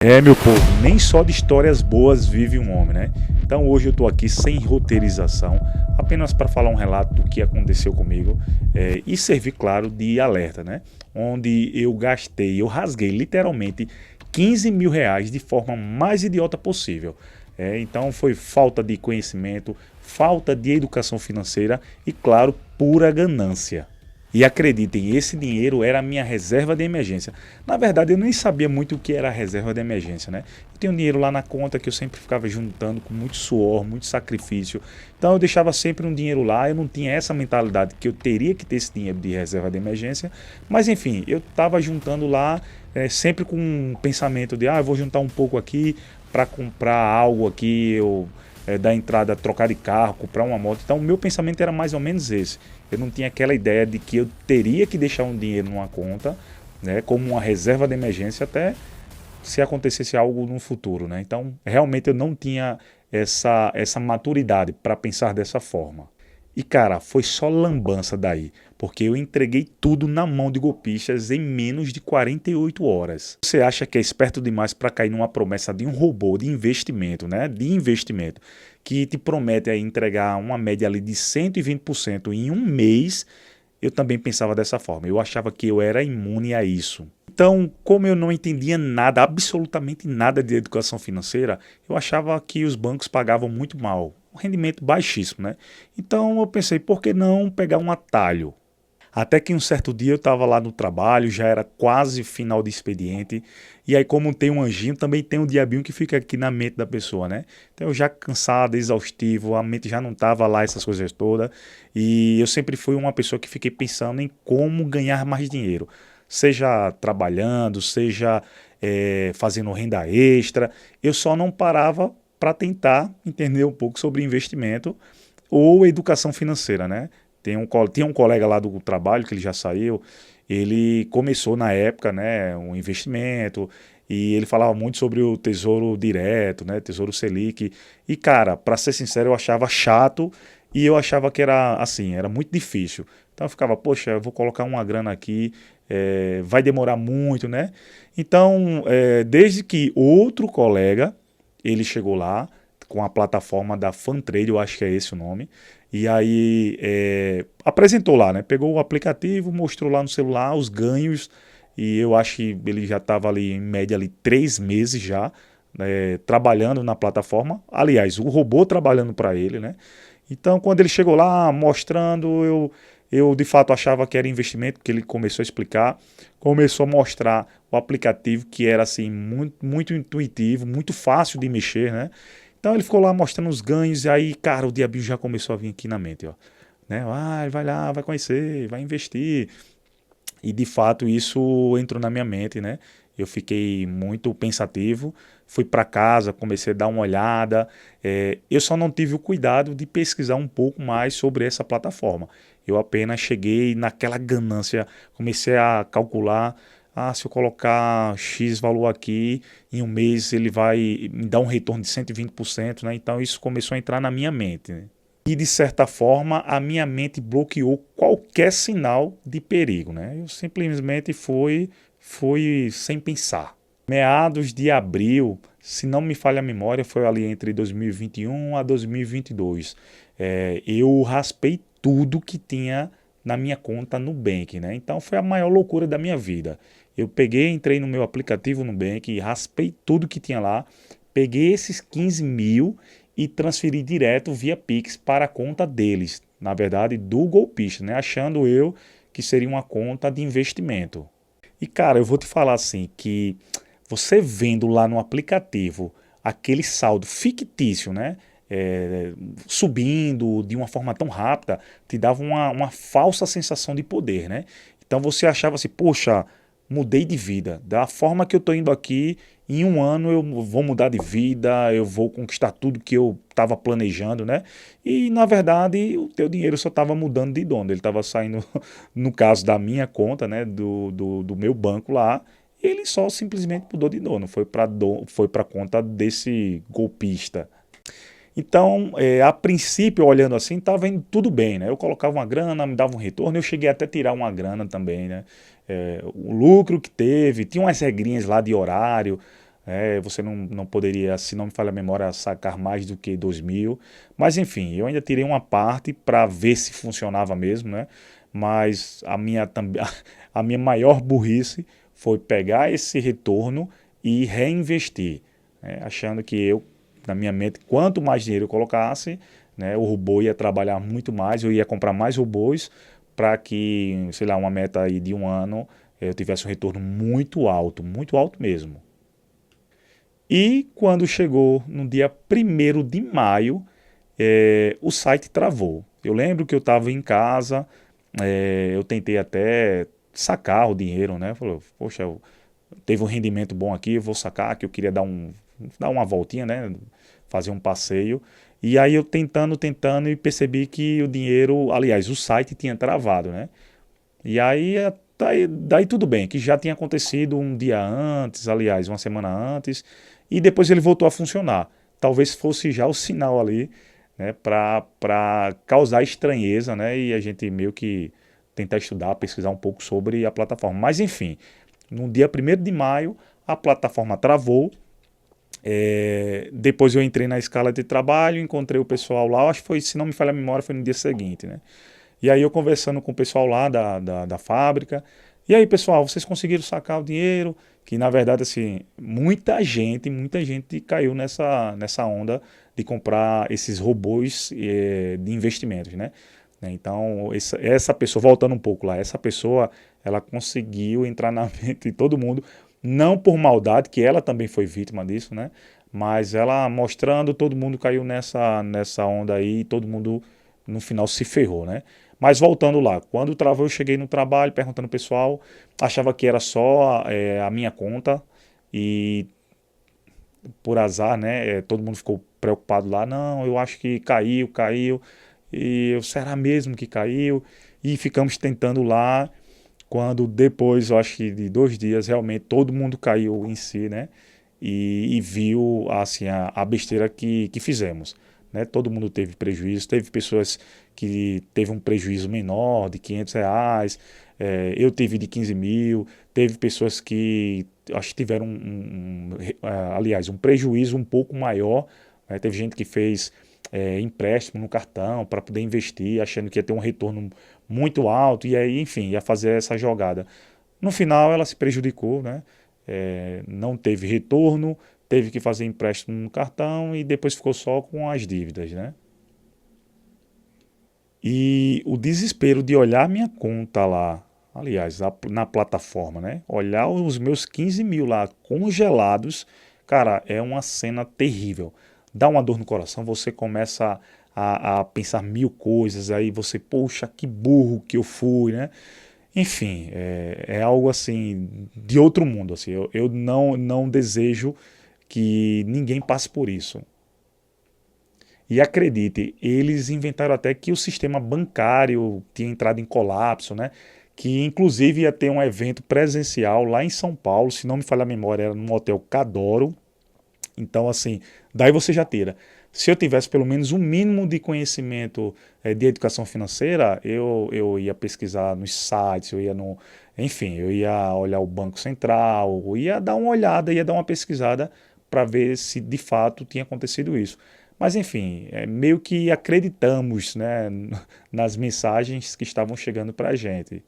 Meu povo, nem só de histórias boas vive um homem, né? Então hoje eu tô aqui sem roteirização, apenas para falar um relato do que aconteceu comigo e servir, claro, de alerta, né? Onde eu rasguei literalmente 15 mil reais de forma mais idiota possível. Então foi falta de conhecimento, falta de educação financeira e, claro, pura ganância. E acreditem, esse dinheiro era a minha reserva de emergência. Na verdade, eu nem sabia muito o que era a reserva de emergência, né? Eu tenho dinheiro lá na conta que eu sempre ficava juntando com muito suor, muito sacrifício. Então eu deixava sempre um dinheiro lá, eu não tinha essa mentalidade que eu teria que ter esse dinheiro de reserva de emergência. Mas enfim, eu estava juntando lá, sempre com um pensamento de, eu vou juntar um pouco aqui para comprar algo aqui, dar entrada, trocar de carro, comprar uma moto. Então o meu pensamento era mais ou menos esse. Eu não tinha aquela ideia de que eu teria que deixar um dinheiro numa conta, né, como uma reserva de emergência até se acontecesse algo no futuro, né? Então realmente eu não tinha essa maturidade para pensar dessa forma. E cara, foi só lambança daí, porque eu entreguei tudo na mão de golpistas em menos de 48 horas. Você acha que é esperto demais para cair numa promessa de um robô de investimento, né? De investimento, que te promete aí entregar uma média ali de 120% em um mês. Eu também pensava dessa forma. Eu achava que eu era imune a isso. Então, como eu não entendia nada, absolutamente nada de educação financeira, eu achava que os bancos pagavam muito mal, um rendimento baixíssimo, né? Então eu pensei, por que não pegar um atalho? Até que um certo dia eu estava lá no trabalho, já era quase final de expediente, e aí como tem um anjinho, também tem um diabinho que fica aqui na mente da pessoa, né? Então eu já cansado, exaustivo, a mente já não estava lá, essas coisas todas, e eu sempre fui uma pessoa que fiquei pensando em como ganhar mais dinheiro, seja trabalhando, seja fazendo renda extra, eu só não parava para tentar entender um pouco sobre investimento ou educação financeira, né? Tinha um colega lá do trabalho, que ele já saiu, ele começou na época, né, um investimento, e ele falava muito sobre o Tesouro Direto, né, Tesouro Selic, e cara, para ser sincero, eu achava chato, e eu achava que era assim, era muito difícil. Então eu ficava, poxa, eu vou colocar uma grana aqui, vai demorar muito, né? Então, desde que outro colega, ele chegou lá, com a plataforma da Fantrade, eu acho que é esse o nome, e aí apresentou lá, né? Pegou o aplicativo, mostrou lá no celular os ganhos, e eu acho que ele já estava ali em média ali 3 meses já, trabalhando na plataforma. Aliás, o robô trabalhando para ele, né? Então, quando ele chegou lá mostrando, eu de fato achava que era investimento, porque ele começou a explicar, começou a mostrar o aplicativo que era assim muito, muito intuitivo, muito fácil de mexer, né? Então ele ficou lá mostrando os ganhos, e aí, cara, o diabinho já começou a vir aqui na mente, ó. Né? Vai lá, vai conhecer, vai investir. E de fato isso entrou na minha mente, né? Eu fiquei muito pensativo, fui para casa, comecei a dar uma olhada. Eu só não tive o cuidado de pesquisar um pouco mais sobre essa plataforma. Eu apenas cheguei naquela ganância, comecei a calcular. Se eu colocar X valor aqui, em um mês ele vai me dar um retorno de 120%, né? Então isso começou a entrar na minha mente, né? E de certa forma a minha mente bloqueou qualquer sinal de perigo, né? Eu simplesmente fui sem pensar. Meados de abril, se não me falha a memória, foi ali entre 2021 a 2022. Eu raspei tudo que tinha na minha conta Nubank, né? Então foi a maior loucura da minha vida. Eu peguei, entrei no meu aplicativo Nubank e raspei tudo que tinha lá, peguei esses 15 mil e transferi direto via Pix para a conta deles, na verdade do golpista, né? Achando eu que seria uma conta de investimento. E cara, eu vou te falar assim, que você vendo lá no aplicativo aquele saldo fictício, né? Subindo de uma forma tão rápida, te dava uma falsa sensação de poder, né? Então você achava assim, poxa, mudei de vida. Da forma que eu estou indo aqui, em um ano eu vou mudar de vida, eu vou conquistar tudo que eu estava planejando, né? E na verdade o teu dinheiro só estava mudando de dono, ele estava saindo, no caso da minha conta, né? Do meu banco lá, ele só simplesmente mudou de dono, foi para conta desse golpista. Então, a princípio, olhando assim, estava indo tudo bem, né? Eu colocava uma grana, me dava um retorno, eu cheguei até a tirar uma grana também, né? O lucro que teve, tinha umas regrinhas lá de horário, Você não poderia, se não me falha a memória, sacar mais do que 2.000. Mas enfim, eu ainda tirei uma parte para ver se funcionava mesmo, né? Mas a minha maior burrice foi pegar esse retorno e reinvestir, né? Achando que eu, na minha mente, quanto mais dinheiro eu colocasse, né, o robô ia trabalhar muito mais, eu ia comprar mais robôs para que, sei lá, uma meta aí de um ano eu tivesse um retorno muito alto mesmo. E quando chegou no dia 1º de maio, o site travou. Eu lembro que eu estava em casa, eu tentei até sacar o dinheiro, né? Falei, poxa, teve um rendimento bom aqui, eu vou sacar, que eu queria dar uma voltinha, né? Fazer um passeio. E aí eu tentando e percebi que o dinheiro, aliás, o site tinha travado, né? E aí, daí tudo bem, que já tinha acontecido um dia antes, aliás, uma semana antes, e depois ele voltou a funcionar. Talvez fosse já o sinal ali, né, para causar estranheza, né, e a gente meio que tentar estudar, pesquisar um pouco sobre a plataforma. Mas enfim, no dia 1º de maio, a plataforma travou. Depois eu entrei na escala de trabalho, encontrei o pessoal lá, acho que foi, se não me falha a memória, foi no dia seguinte, né? E aí eu conversando com o pessoal lá da fábrica, e aí pessoal, vocês conseguiram sacar o dinheiro? Que na verdade, assim, muita gente caiu nessa onda de comprar esses robôs de investimentos, né? Então, essa pessoa, voltando um pouco lá, essa pessoa, ela conseguiu entrar na mente de todo mundo, não por maldade, que ela também foi vítima disso, né? Mas ela mostrando, todo mundo caiu nessa onda aí, todo mundo no final se ferrou, né? Mas voltando lá, quando travou, eu cheguei no trabalho perguntando ao pessoal, achava que era só a minha conta e por azar, né? Todo mundo ficou preocupado lá. Não, eu acho que caiu. E eu, será mesmo que caiu? E ficamos tentando lá. Quando depois, eu acho que de 2 dias, realmente todo mundo caiu em si, né? E viu assim, a besteira que fizemos. Né? Todo mundo teve prejuízo, teve pessoas que teve um prejuízo menor de R$ 500, eu tive de 15 mil, teve pessoas que acho que tiveram aliás, um prejuízo um pouco maior, né? Teve gente que fez empréstimo no cartão para poder investir, achando que ia ter um retorno muito alto, e aí, enfim, ia fazer essa jogada. No final, ela se prejudicou, né? Não teve retorno, teve que fazer empréstimo no cartão e depois ficou só com as dívidas, né? E o desespero de olhar minha conta lá, aliás, na plataforma, né? Olhar os meus 15 mil lá congelados, cara, é uma cena terrível. Dá uma dor no coração, você começa a pensar mil coisas, aí você, poxa, que burro que eu fui, né? Enfim, é algo assim de outro mundo. Assim, eu não desejo que ninguém passe por isso. E acredite, eles inventaram até que o sistema bancário tinha entrado em colapso, né? Que inclusive ia ter um evento presencial lá em São Paulo, se não me falha a memória, era no Hotel Cadoro. Então, assim, daí você já tira. Se eu tivesse pelo menos um mínimo de conhecimento de educação financeira, eu ia pesquisar nos sites, eu ia no. Enfim, eu ia olhar o Banco Central, eu ia dar uma olhada, ia dar uma pesquisada para ver se de fato tinha acontecido isso. Mas enfim, meio que acreditamos, né, nas mensagens que estavam chegando para a gente.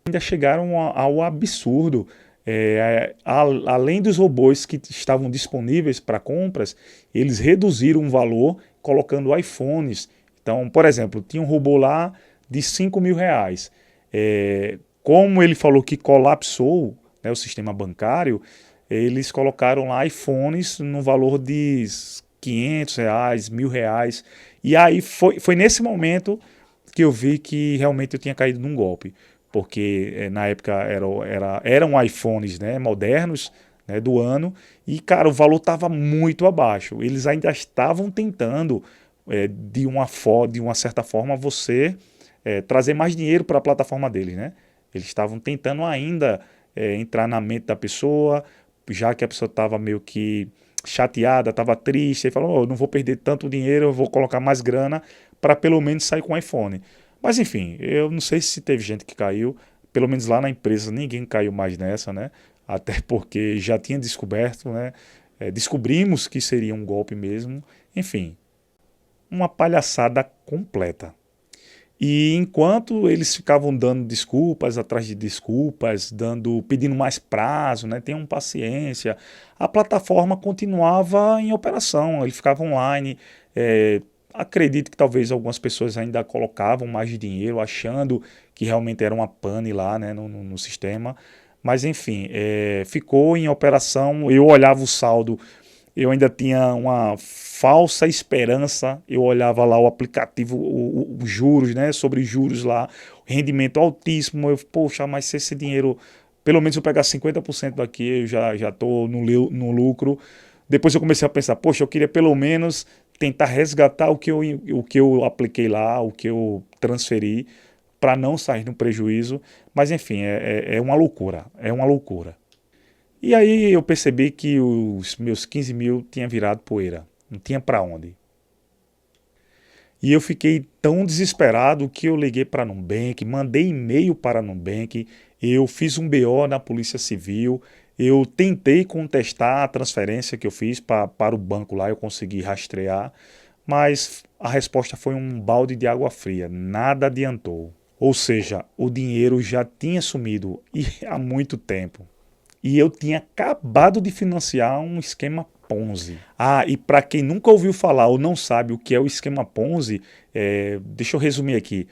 Ainda chegaram ao absurdo. Além dos robôs que estavam disponíveis para compras, eles reduziram o valor colocando iPhones. Então, por exemplo, tinha um robô lá de R$ 5.000. Como ele falou que colapsou, né, o sistema bancário, eles colocaram lá iPhones no valor de R$ 500, R$ 1.000. E aí foi nesse momento que eu vi que realmente eu tinha caído num golpe. Porque na época eram iPhones, né, modernos, né, do ano, e cara, o valor estava muito abaixo. Eles ainda estavam tentando, de uma certa forma, você trazer mais dinheiro para a plataforma deles. Né? Eles estavam tentando ainda entrar na mente da pessoa, já que a pessoa estava meio que chateada, estava triste, e falou, oh, eu não vou perder tanto dinheiro, eu vou colocar mais grana para pelo menos sair com o iPhone. Mas enfim, eu não sei se teve gente que caiu, pelo menos lá na empresa ninguém caiu mais nessa, né? Até porque já tinha descoberto, né? descobrimos que seria um golpe mesmo. Enfim, uma palhaçada completa. E enquanto eles ficavam dando desculpas atrás de desculpas, pedindo mais prazo, né, tenham paciência, a plataforma continuava em operação, ele ficava online. Acredito que talvez algumas pessoas ainda colocavam mais dinheiro, achando que realmente era uma pane lá, né, no sistema. Mas enfim, ficou em operação. Eu olhava o saldo, eu ainda tinha uma falsa esperança. Eu olhava lá o aplicativo, os juros, né, sobre juros lá, rendimento altíssimo. Eu, poxa, mas se esse dinheiro, pelo menos eu pegar 50% daqui, eu já estou no lucro. Depois eu comecei a pensar, poxa, eu queria pelo menos tentar resgatar o que eu apliquei lá, o que eu transferi, para não sair no prejuízo. Mas enfim, é uma loucura, é uma loucura. E aí eu percebi que os meus 15 mil tinha virado poeira, não tinha para onde. E eu fiquei tão desesperado que eu liguei para a Nubank, mandei e-mail para a Nubank, eu fiz um BO na Polícia Civil, eu tentei contestar a transferência que eu fiz para o banco lá, eu consegui rastrear, mas a resposta foi um balde de água fria, nada adiantou. Ou seja, o dinheiro já tinha sumido e há muito tempo. E eu tinha acabado de financiar um esquema Ponzi. Ah, e para quem nunca ouviu falar ou não sabe o que é o esquema Ponzi, deixa eu resumir aqui.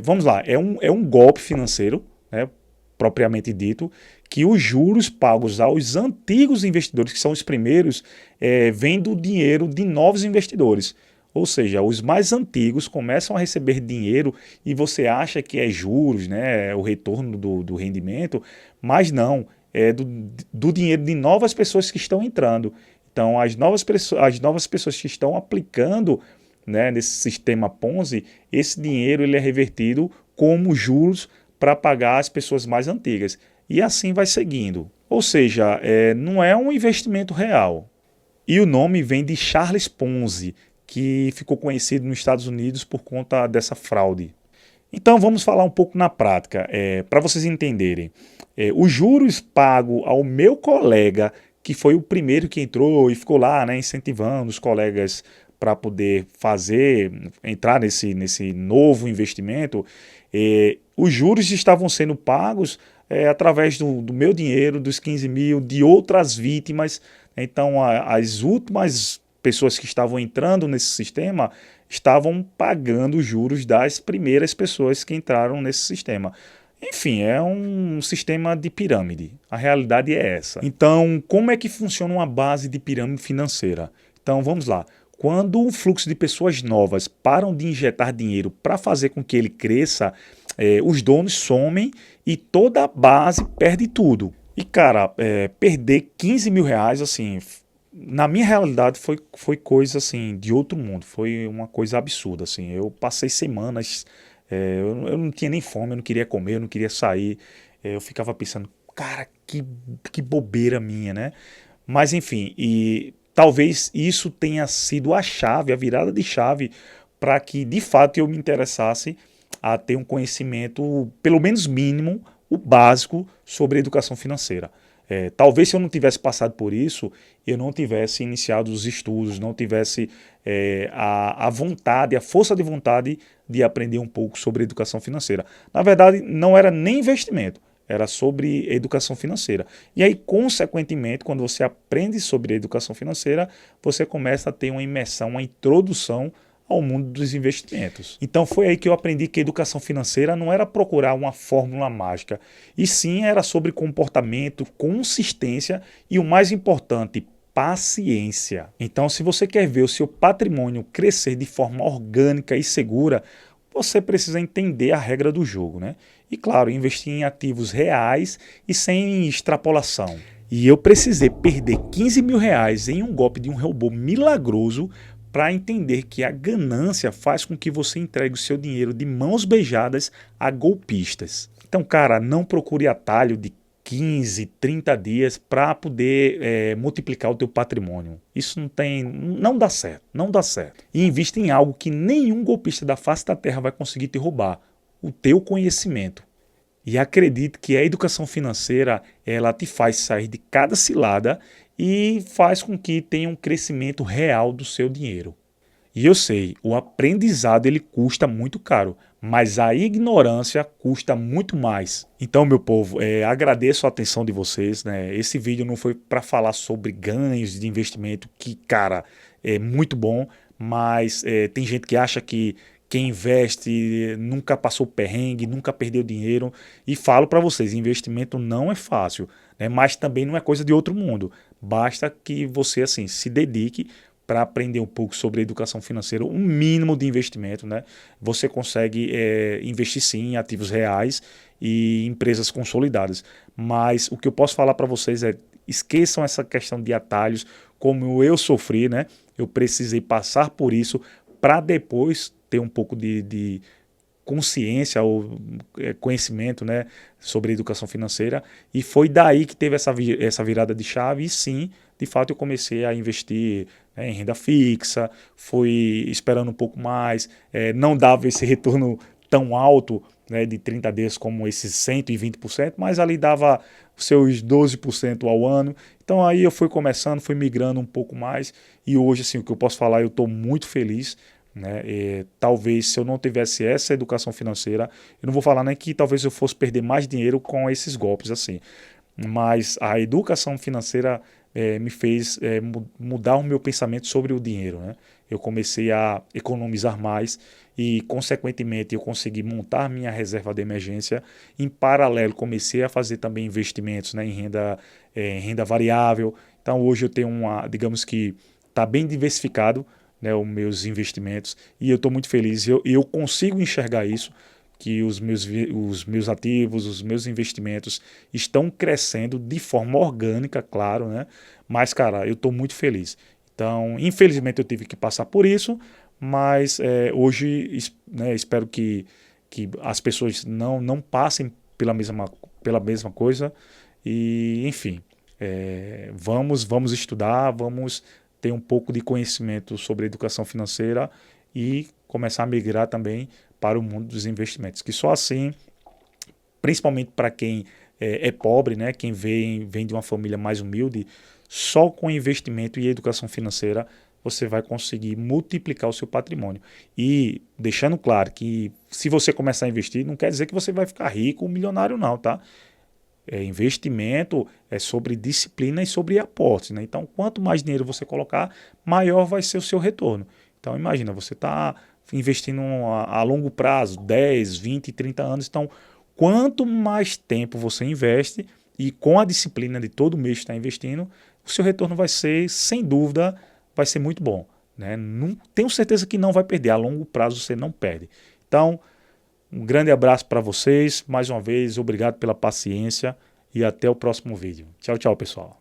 Vamos lá, é um golpe financeiro, né, propriamente dito, que os juros pagos aos antigos investidores, que são os primeiros, vêm do dinheiro de novos investidores. Ou seja, os mais antigos começam a receber dinheiro e você acha que é juros, né, o retorno do rendimento, mas não, é do dinheiro de novas pessoas que estão entrando. Então, as novas pessoas que estão aplicando, né, nesse sistema Ponzi, esse dinheiro ele é revertido como juros para pagar as pessoas mais antigas. E assim vai seguindo. Ou seja, não é um investimento real. E o nome vem de Charles Ponzi, que ficou conhecido nos Estados Unidos por conta dessa fraude. Então vamos falar um pouco na prática, para vocês entenderem. Os juros pagos ao meu colega, que foi o primeiro que entrou e ficou lá, né, incentivando os colegas para poder entrar nesse novo investimento, os juros estavam sendo pagos através do meu dinheiro, dos 15 mil, de outras vítimas. Então as últimas pessoas que estavam entrando nesse sistema estavam pagando os juros das primeiras pessoas que entraram nesse sistema. Enfim, é um sistema de pirâmide. A realidade é essa. Então, como é que funciona uma base de pirâmide financeira? Então, vamos lá. Quando um fluxo de pessoas novas param de injetar dinheiro para fazer com que ele cresça, os donos somem e toda a base perde tudo. E, cara, perder 15 mil reais, assim, na minha realidade foi coisa assim de outro mundo, foi uma coisa absurda assim. Eu passei semanas, eu não tinha nem fome, eu não queria comer, eu não queria sair, eu ficava pensando, cara, que bobeira minha, né? Mas enfim, e talvez isso tenha sido a chave, a virada de chave para que de fato eu me interessasse a ter um conhecimento, pelo menos mínimo, o básico sobre educação financeira. Talvez se eu não tivesse passado por isso, eu não tivesse iniciado os estudos, não tivesse a vontade, a força de vontade de aprender um pouco sobre educação financeira. Na verdade, não era nem investimento, era sobre educação financeira. E aí, consequentemente, quando você aprende sobre educação financeira, você começa a ter uma imersão, uma introdução ao mundo dos investimentos. Então foi aí que eu aprendi que educação financeira não era procurar uma fórmula mágica, e sim era sobre comportamento, consistência e o mais importante, paciência. Então, se você quer ver o seu patrimônio crescer de forma orgânica e segura, você precisa entender a regra do jogo, né? E claro, investir em ativos reais e sem extrapolação. E eu precisei perder 15 mil reais em um golpe de um robô milagroso para entender que a ganância faz com que você entregue o seu dinheiro de mãos beijadas a golpistas. Então, cara, não procure atalho de 15, 30 dias para poder multiplicar o teu patrimônio. Isso não dá certo, não dá certo. E invista em algo que nenhum golpista da face da terra vai conseguir te roubar, o teu conhecimento. E acredite que a educação financeira, ela te faz sair de cada cilada e faz com que tenha um crescimento real do seu dinheiro. E eu sei, o aprendizado ele custa muito caro, mas a ignorância custa muito mais. Então, meu povo, agradeço a atenção de vocês, né? Esse vídeo não foi para falar sobre ganhos de investimento, que, cara, é muito bom, mas tem gente que acha que quem investe nunca passou perrengue, nunca perdeu dinheiro. E falo para vocês, investimento não é fácil, né? Mas também não é coisa de outro mundo. Basta que você assim se dedique para aprender um pouco sobre educação financeira, um mínimo de investimento, né? Você consegue investir sim em ativos reais e empresas consolidadas. Mas o que eu posso falar para vocês é esqueçam essa questão de atalhos, como eu sofri, né? Eu precisei passar por isso para depois ter um pouco de consciência ou conhecimento, né, sobre educação financeira, e foi daí que teve essa virada de chave. E sim, de fato eu comecei a investir, né, em renda fixa, fui esperando um pouco mais, não dava esse retorno tão alto, né, de 30 dias como esses 120%, mas ali dava os seus 12% ao ano. Então aí eu fui começando, fui migrando um pouco mais, e hoje assim, o que eu posso falar, eu estou muito feliz, né? Talvez se eu não tivesse essa educação financeira, eu não vou falar nem que talvez eu fosse perder mais dinheiro com esses golpes assim, mas a educação financeira me fez mudar o meu pensamento sobre o dinheiro, né? Eu comecei a economizar mais e, consequentemente, eu consegui montar minha reserva de emergência. Em paralelo, comecei a fazer também investimentos, né, em renda variável. Então, hoje eu tenho digamos que está bem diversificado, né, os meus investimentos, e eu estou muito feliz. Eu consigo enxergar isso, que os meus ativos, os meus investimentos estão crescendo de forma orgânica, claro, né? Mas, cara, eu estou muito feliz. Então, infelizmente eu tive que passar por isso, mas hoje, né, espero que as pessoas não passem pela mesma coisa. E, enfim, vamos estudar, vamos ter um pouco de conhecimento sobre educação financeira e começar a migrar também para o mundo dos investimentos, que só assim, principalmente para quem é pobre, né, quem vem de uma família mais humilde, só com investimento e educação financeira você vai conseguir multiplicar o seu patrimônio. E deixando claro que se você começar a investir, não quer dizer que você vai ficar rico, milionário não, tá? Investimento é sobre disciplina e sobre aportes, né? Então, quanto mais dinheiro você colocar, maior vai ser o seu retorno. Então, imagina, você está investindo a longo prazo, 10, 20, 30 anos. Então, quanto mais tempo você investe e com a disciplina de todo mês estar investindo, o seu retorno vai ser, sem dúvida, vai ser muito bom, né? Não, tenho certeza que não vai perder. A longo prazo você não perde. Então, um grande abraço para vocês. Mais uma vez, obrigado pela paciência e até o próximo vídeo. Tchau, tchau, pessoal.